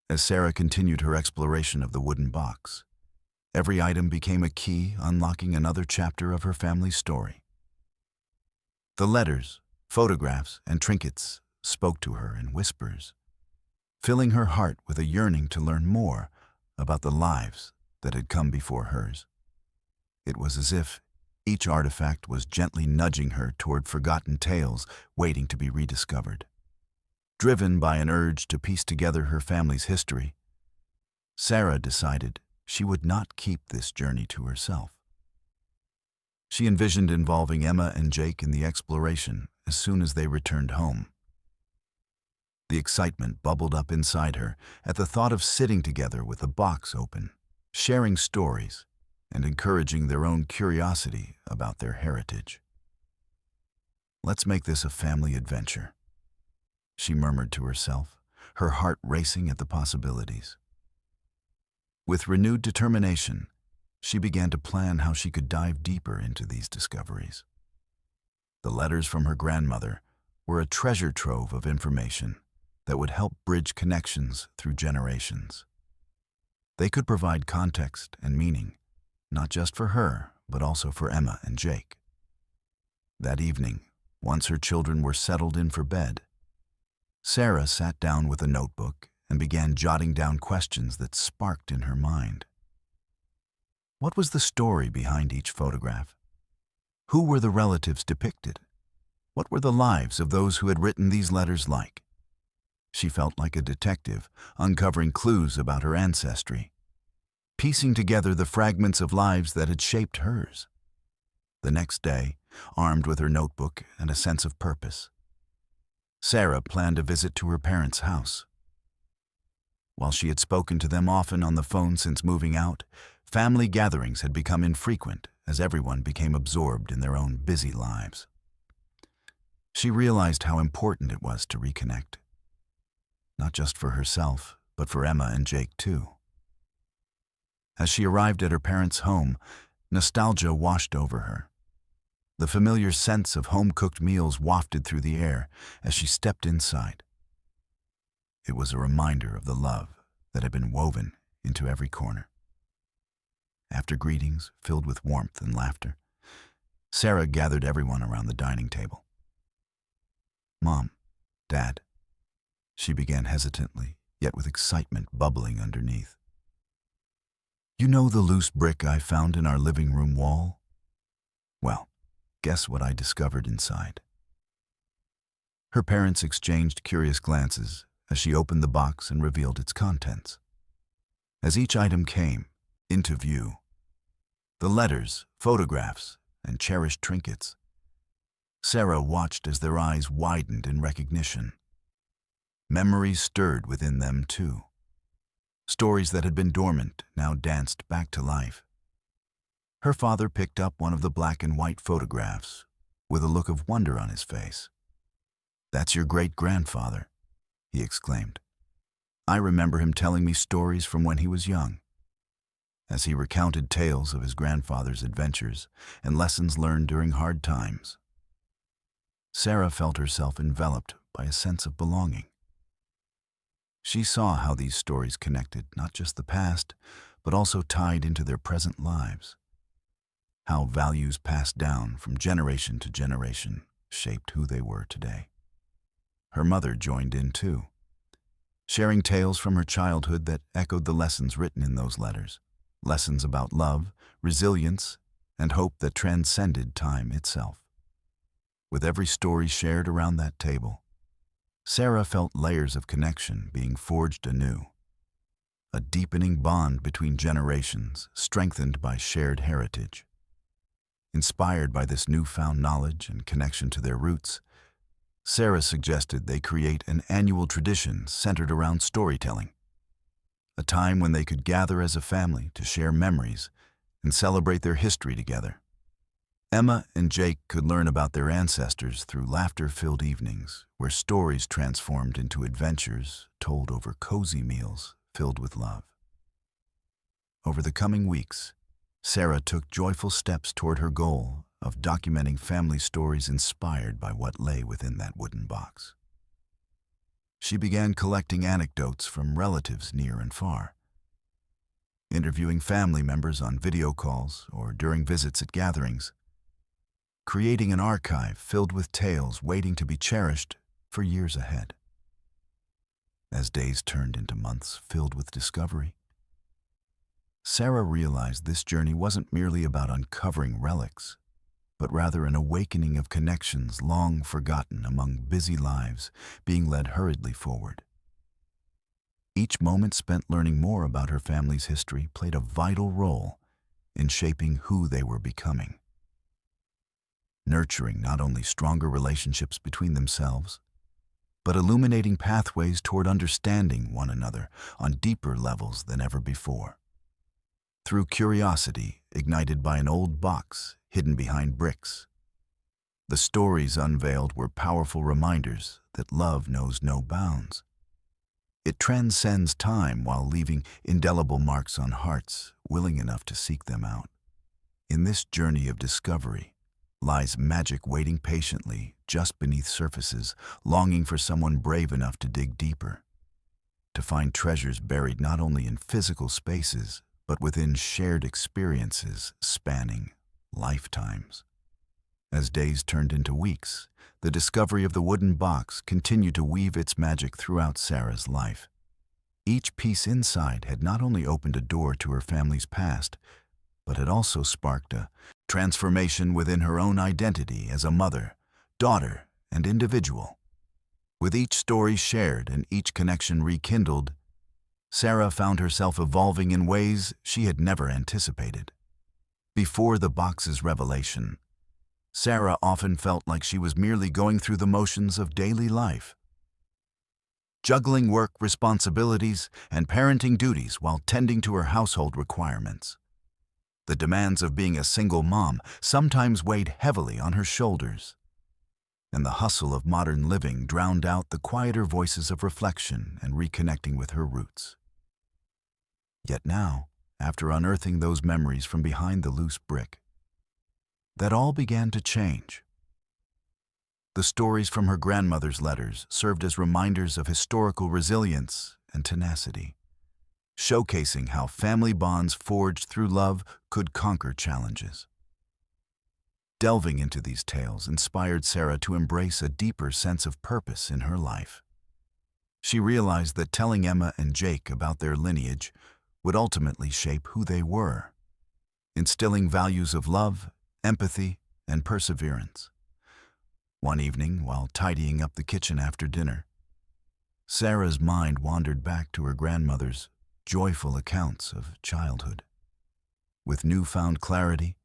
As Sarah continued her exploration of the wooden box, every item became a key unlocking another chapter of her family's story. The letters, photographs, and trinkets spoke to her in whispers, filling her heart with a yearning to learn more about the lives that had come before hers. It was as if each artifact was gently nudging her toward forgotten tales waiting to be rediscovered. Driven by an urge to piece together her family's history, Sarah decided she would not keep this journey to herself. She envisioned involving Emma and Jake in the exploration as soon as they returned home. The excitement bubbled up inside her at the thought of sitting together with the box open, sharing stories, and encouraging their own curiosity about their heritage. "Let's make this a family adventure," she murmured to herself, her heart racing at the possibilities. With renewed determination, she began to plan how she could dive deeper into these discoveries. The letters from her grandmother, were a treasure trove of information that would help bridge connections through generations. They could provide context and meaning, not just for her, but also for Emma and Jake. That evening, once her children were settled in for bed, Sarah sat down with a notebook and began jotting down questions that sparked in her mind. What was the story behind each photograph? Who were the relatives depicted? What were the lives of those who had written these letters like? She felt like a detective, uncovering clues about her ancestry, piecing together the fragments of lives that had shaped hers. The next day, armed with her notebook and a sense of purpose, Sarah planned a visit to her parents' house. While she had spoken to them often on the phone since moving out, family gatherings had become infrequent as everyone became absorbed in their own busy lives. She realized how important it was to reconnect, not just for herself, but for Emma and Jake too. As she arrived at her parents' home, nostalgia washed over her. The familiar sense of home-cooked meals wafted through the air as she stepped inside. It was a reminder of the love that had been woven into every corner. After greetings filled with warmth and laughter, Sarah gathered everyone around the dining table. "Mom, Dad," she began hesitantly, yet with excitement bubbling underneath. "You know the loose brick I found in our living room wall? Well, guess what I discovered inside?" Her parents exchanged curious glances as she opened the box and revealed its contents. As each item came into view, the letters, photographs, and cherished trinkets, Sarah watched as their eyes widened in recognition. Memories stirred within them too. Stories that had been dormant now danced back to life. Her father picked up one of the black and white photographs with a look of wonder on his face. "That's your great-grandfather," he exclaimed. "I remember him telling me stories from when he was young." As he recounted tales of his grandfather's adventures and lessons learned during hard times, Sarah felt herself enveloped by a sense of belonging. She saw how these stories connected not just the past, but also tied into their present lives. How values passed down from generation to generation shaped who they were today. Her mother joined in too, sharing tales from her childhood that echoed the lessons written in those letters. Lessons about love, resilience, and hope that transcended time itself. With every story shared around that table, Sarah felt layers of connection being forged anew. A deepening bond between generations, strengthened by shared heritage. Inspired by this newfound knowledge and connection to their roots, Sarah suggested they create an annual tradition centered around storytelling. A time when they could gather as a family to share memories and celebrate their history together. Emma and Jake could learn about their ancestors through laughter-filled evenings where stories transformed into adventures told over cozy meals filled with love. Over the coming weeks, Sarah took joyful steps toward her goal of documenting family stories inspired by what lay within that wooden box. She began collecting anecdotes from relatives near and far, interviewing family members on video calls or during visits at gatherings, creating an archive filled with tales waiting to be cherished for years ahead. As days turned into months filled with discovery, Sarah realized this journey wasn't merely about uncovering relics, but rather an awakening of connections long forgotten among busy lives being led hurriedly forward. Each moment spent learning more about her family's history played a vital role in shaping who they were becoming. Nurturing not only stronger relationships between themselves, but illuminating pathways toward understanding one another on deeper levels than ever before. Through curiosity ignited by an old box hidden behind bricks, the stories unveiled were powerful reminders that love knows no bounds. It transcends time while leaving indelible marks on hearts willing enough to seek them out. In this journey of discovery lies magic waiting patiently just beneath surfaces, longing for someone brave enough to dig deeper, to find treasures buried not only in physical spaces, but within shared experiences spanning lifetimes. As days turned into weeks, the discovery of the wooden box continued to weave its magic throughout Sarah's life. Each piece inside had not only opened a door to her family's past, but had also sparked a transformation within her own identity as a mother, daughter, and individual. With each story shared and each connection rekindled, Sarah found herself evolving in ways she had never anticipated. Before the box's revelation, Sarah often felt like she was merely going through the motions of daily life, juggling work responsibilities and parenting duties while tending to her household requirements. The demands of being a single mom sometimes weighed heavily on her shoulders, and the hustle of modern living drowned out the quieter voices of reflection and reconnecting with her roots. Yet now, after unearthing those memories from behind the loose brick, that all began to change. The stories from her grandmother's letters served as reminders of historical resilience and tenacity, showcasing how family bonds forged through love could conquer challenges. Delving into these tales inspired Sarah to embrace a deeper sense of purpose in her life. She realized that telling Emma and Jake about their lineage would ultimately shape who they were, instilling values of love, empathy, and perseverance. One evening, while tidying up the kitchen after dinner, Sarah's mind wandered back to her grandmother's joyful accounts of childhood. With newfound clarity,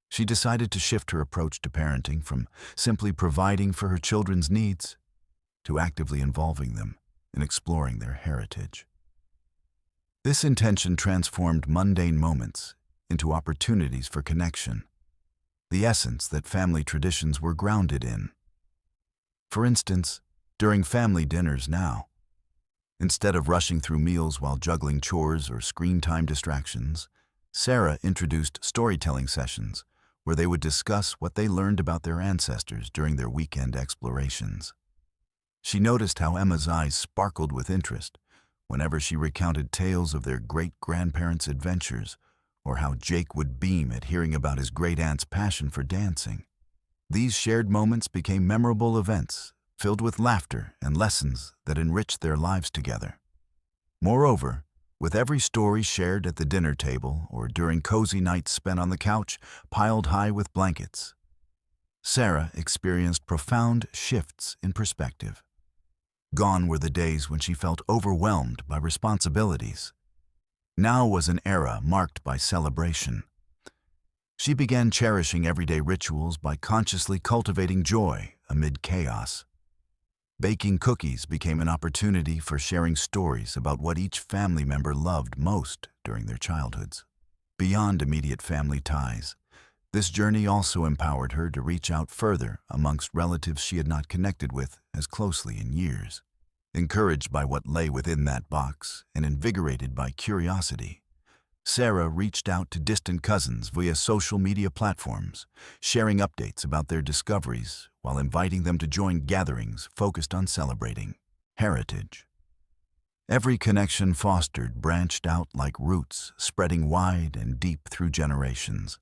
she decided to shift her approach to parenting from simply providing for her children's needs to actively involving them in exploring their heritage. This intention transformed mundane moments into opportunities for connection, the essence that family traditions were grounded in. For instance, during family dinners now, instead of rushing through meals while juggling chores or screen time distractions, Sarah introduced storytelling sessions where they would discuss what they learned about their ancestors during their weekend explorations. She noticed how Emma's eyes sparkled with interest whenever she recounted tales of their great-grandparents' adventures, or how Jake would beam at hearing about his great-aunt's passion for dancing. These shared moments became memorable events, filled with laughter and lessons that enriched their lives together. Moreover, with every story shared at the dinner table or during cozy nights spent on the couch piled high with blankets, Sarah experienced profound shifts in perspective. Gone were the days when she felt overwhelmed by responsibilities. Now was an era marked by celebration. She began cherishing everyday rituals by consciously cultivating joy amid chaos. Baking cookies became an opportunity for sharing stories about what each family member loved most during their childhoods. Beyond immediate family ties, this journey also empowered her to reach out further amongst relatives she had not connected with as closely in years. Encouraged by what lay within that box and invigorated by curiosity, Sarah reached out to distant cousins via social media platforms, sharing updates about their discoveries while inviting them to join gatherings focused on celebrating heritage. Every connection fostered branched out like roots, spreading wide and deep through generations.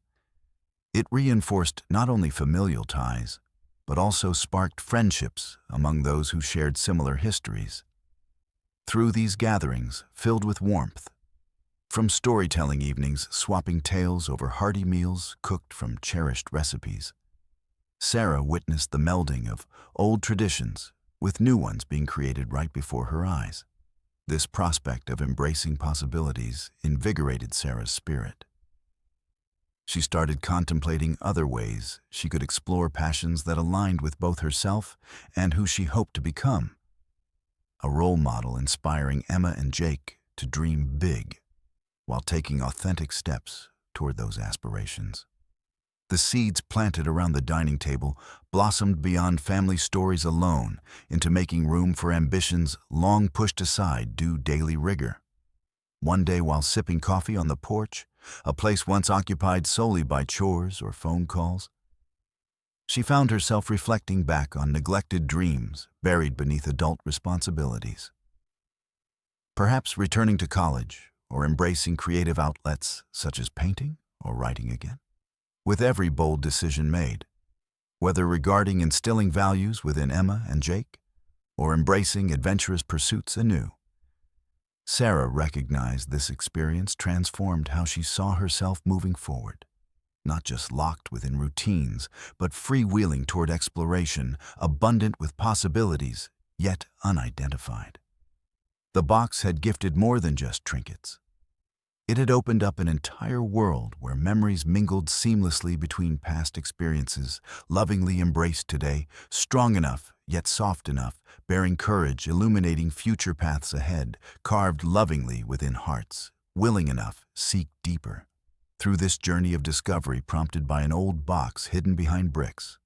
It reinforced not only familial ties, but also sparked friendships among those who shared similar histories. Through these gatherings, filled with warmth, from storytelling evenings swapping tales over hearty meals cooked from cherished recipes, Sarah witnessed the melding of old traditions with new ones being created right before her eyes. This prospect of embracing possibilities invigorated Sarah's spirit. She started contemplating other ways she could explore passions that aligned with both herself and who she hoped to become. A role model inspiring Emma and Jake to dream big while taking authentic steps toward those aspirations. The seeds planted around the dining table blossomed beyond family stories alone into making room for ambitions long pushed aside due daily rigor. One day while sipping coffee on the porch, a place once occupied solely by chores or phone calls, She found herself reflecting back on neglected dreams buried beneath adult responsibilities. Perhaps returning to college or embracing creative outlets such as painting or writing again. With every bold decision made, whether regarding instilling values within Emma and Jake or embracing adventurous pursuits anew, Sarah recognized this experience transformed how she saw herself moving forward, not just locked within routines, but freewheeling toward exploration, abundant with possibilities, yet unidentified. The box had gifted more than just trinkets. It had opened up an entire world where memories mingled seamlessly between past experiences, lovingly embraced today, strong enough, yet soft enough, bearing courage, illuminating future paths ahead, carved lovingly within hearts, willing enough, seek deeper. Through this journey of discovery prompted by an old box hidden behind bricks.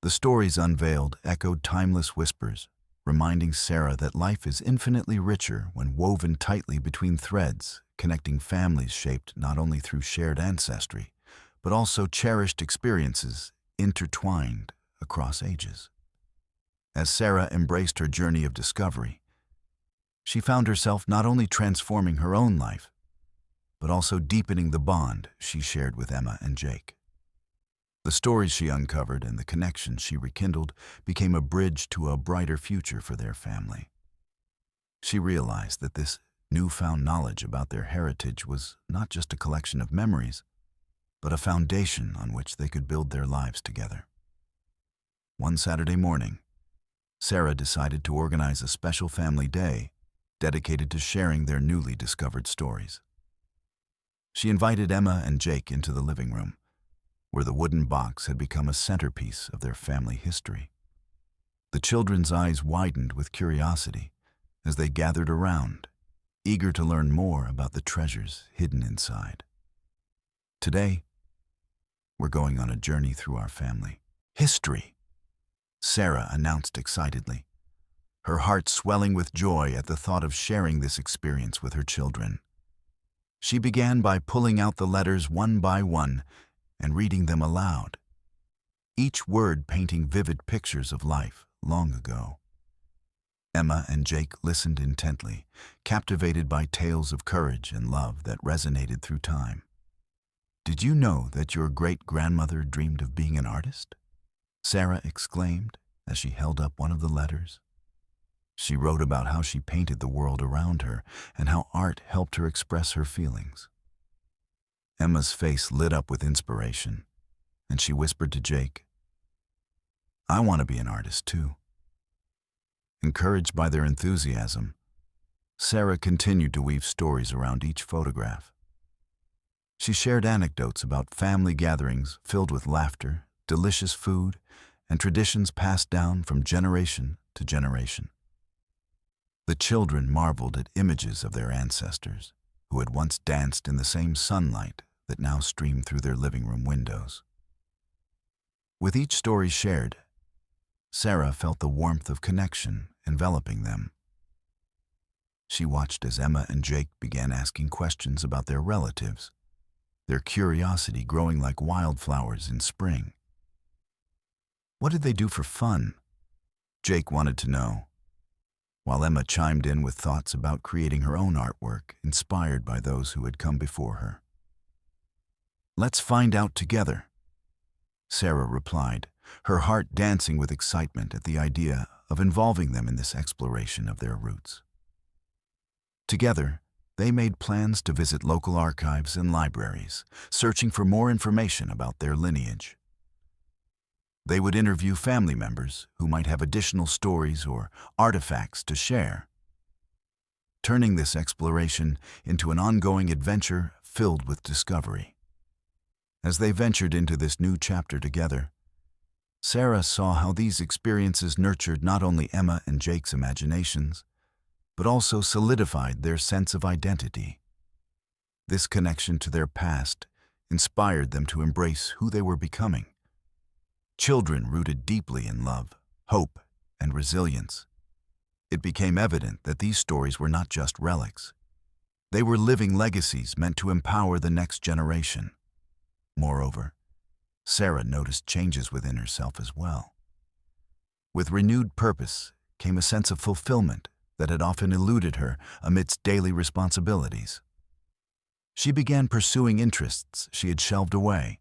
The stories unveiled echoed timeless whispers, reminding Sarah that life is infinitely richer when woven tightly between threads, connecting families shaped not only through shared ancestry, but also cherished experiences intertwined across ages. As Sarah embraced her journey of discovery, she found herself not only transforming her own life, but also deepening the bond she shared with Emma and Jake. The stories she uncovered and the connections she rekindled became a bridge to a brighter future for their family. She realized that this newfound knowledge about their heritage was not just a collection of memories, but a foundation on which they could build their lives together. One Saturday morning, Sarah decided to organize a special family day dedicated to sharing their newly discovered stories. She invited Emma and Jake into the living room, where the wooden box had become a centerpiece of their family history. The children's eyes widened with curiosity as they gathered around, eager to learn more about the treasures hidden inside. Today, we're going on a journey through our family history, Sarah announced excitedly, her heart swelling with joy at the thought of sharing this experience with her children. She began by pulling out the letters one by one and reading them aloud, each word painting vivid pictures of life long ago. Emma and Jake listened intently, captivated by tales of courage and love that resonated through time. "Did you know that your great-grandmother dreamed of being an artist?" Sarah exclaimed as she held up one of the letters. She wrote about how she painted the world around her and how art helped her express her feelings. Emma's face lit up with inspiration, and she whispered to Jake, "I want to be an artist too." Encouraged by their enthusiasm, Sarah continued to weave stories around each photograph. She shared anecdotes about family gatherings filled with laughter, delicious food, and traditions passed down from generation to generation. The children marveled at images of their ancestors, who had once danced in the same sunlight that now streamed through their living room windows. With each story shared, Sarah felt the warmth of connection enveloping them. She watched as Emma and Jake began asking questions about their relatives, their curiosity growing like wildflowers in spring. What did they do for fun? Jake wanted to know, while Emma chimed in with thoughts about creating her own artwork inspired by those who had come before her. "Let's find out together," Sarah replied, her heart dancing with excitement at the idea of involving them in this exploration of their roots. Together, they made plans to visit local archives and libraries, searching for more information about their lineage. They would interview family members who might have additional stories or artifacts to share, turning this exploration into an ongoing adventure filled with discovery. As they ventured into this new chapter together, Sarah saw how these experiences nurtured not only Emma and Jake's imaginations, but also solidified their sense of identity. This connection to their past inspired them to embrace who they were becoming. Children rooted deeply in love, hope, and resilience. It became evident that these stories were not just relics. They were living legacies meant to empower the next generation. Moreover, Sarah noticed changes within herself as well. With renewed purpose came a sense of fulfillment that had often eluded her amidst daily responsibilities. She began pursuing interests she had shelved away,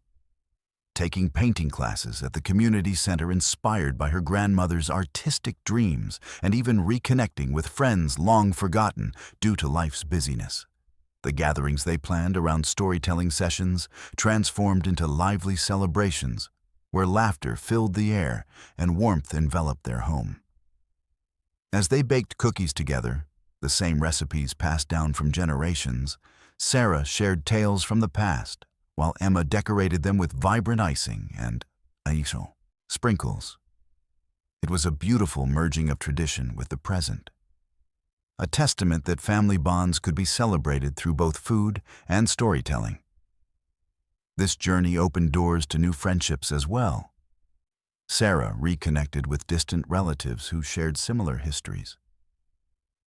taking painting classes at the community center inspired by her grandmother's artistic dreams, and even reconnecting with friends long forgotten due to life's busyness. The gatherings they planned around storytelling sessions transformed into lively celebrations where laughter filled the air and warmth enveloped their home. As they baked cookies together, the same recipes passed down from generations, Sarah shared tales from the past, while Emma decorated them with vibrant icing and aisho, sprinkles. It was a beautiful merging of tradition with the present, a testament that family bonds could be celebrated through both food and storytelling. This journey opened doors to new friendships as well. Sarah reconnected with distant relatives who shared similar histories.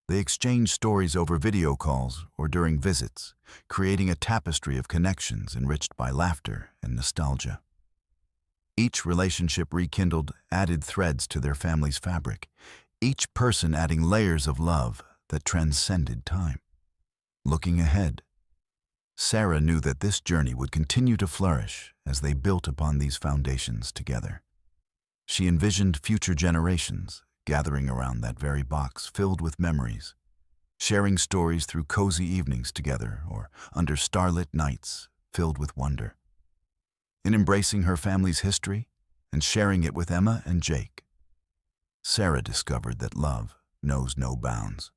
They exchanged stories over video calls or during visits, creating a tapestry of connections enriched by laughter and nostalgia. Each relationship rekindled added threads to their family's fabric, each person adding layers of love that transcended time. Looking ahead, Sarah knew that this journey would continue to flourish as they built upon these foundations together. She envisioned future generations gathering around that very box filled with memories, sharing stories through cozy evenings together or under starlit nights filled with wonder. In embracing her family's history and sharing it with Emma and Jake, Sarah discovered that love knows no bounds.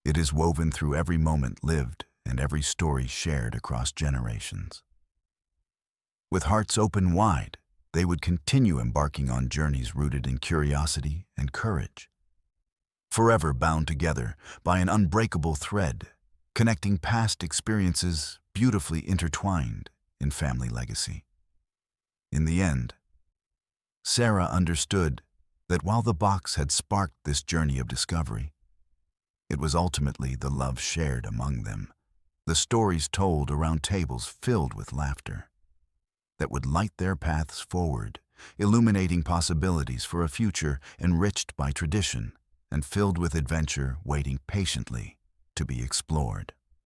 It is woven through every moment lived and every story shared across generations. With hearts open wide, they would continue embarking on journeys rooted in curiosity and courage, forever bound together by an unbreakable thread, connecting past experiences beautifully intertwined in family legacy. In the end, Sarah understood that while the box had sparked this journey of discovery, it was ultimately the love shared among them, the stories told around tables filled with laughter, that would light their paths forward, illuminating possibilities for a future enriched by tradition and filled with adventure waiting patiently to be explored.